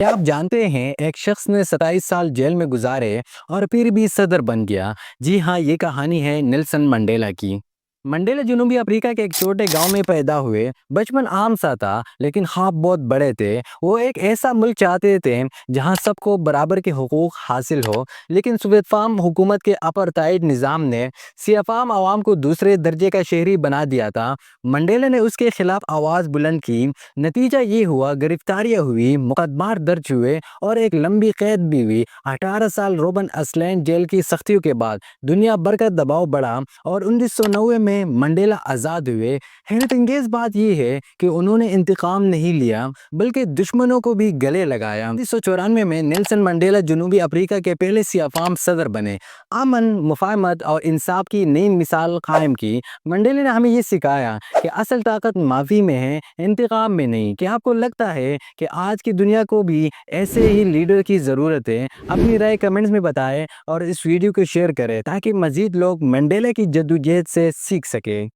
کیا آپ جانتے ہیں ایک شخص نے 27 سال جیل میں گزارے اور پھر بھی صدر بن گیا؟ جی ہاں، یہ کہانی ہے نیلسن منڈیلا کی۔ منڈیلا جنوبی افریقہ کے ایک چھوٹے گاؤں میں پیدا ہوئے۔ بچپن عام سا تھا لیکن خواب بہت بڑے تھے۔ وہ ایک ایسا ملک چاہتے تھے جہاں سب کو برابر کے حقوق حاصل ہو، لیکن سوویت فام حکومت کے اپارٹائیڈ نظام نے سیاہ فام عوام کو دوسرے درجے کا شہری بنا دیا تھا۔ منڈیلا نے اس کے خلاف آواز بلند کی۔ نتیجہ یہ ہوا، گرفتاریاں ہوئی، مقدمات درج ہوئے اور ایک لمبی قید بھی ہوئی۔ 18 سال روبن آئلینڈ جیل کی سختیوں کے بعد دنیا بھر کا دباؤ بڑھا اور 1990 میں منڈیلا آزاد ہوئے۔ حیرت انگیز بات یہ ہے کہ انہوں نے انتقام نہیں لیا بلکہ دشمنوں کو بھی گلے لگایا۔ 1994 میں نیلسن منڈیلا جنوبی افریقہ کے پہلے سیاہ فام صدر بنے۔ امن، مفاہمت اور انصاف کی نئی مثال قائم کی۔ منڈیلا نے ہمیں یہ سکھایا کہ اصل طاقت معافی میں ہے، انتقام میں نہیں۔ کیا آپ کو لگتا ہے کہ آج کی دنیا کو بھی ایسے ہی لیڈر کی ضرورت ہے؟ اپنی رائے کمنٹس میں بتائیں اور اس ویڈیو کو شیئر کریں تاکہ مزید لوگ منڈیلا کی جدوجہد سے سیکھ سکیں۔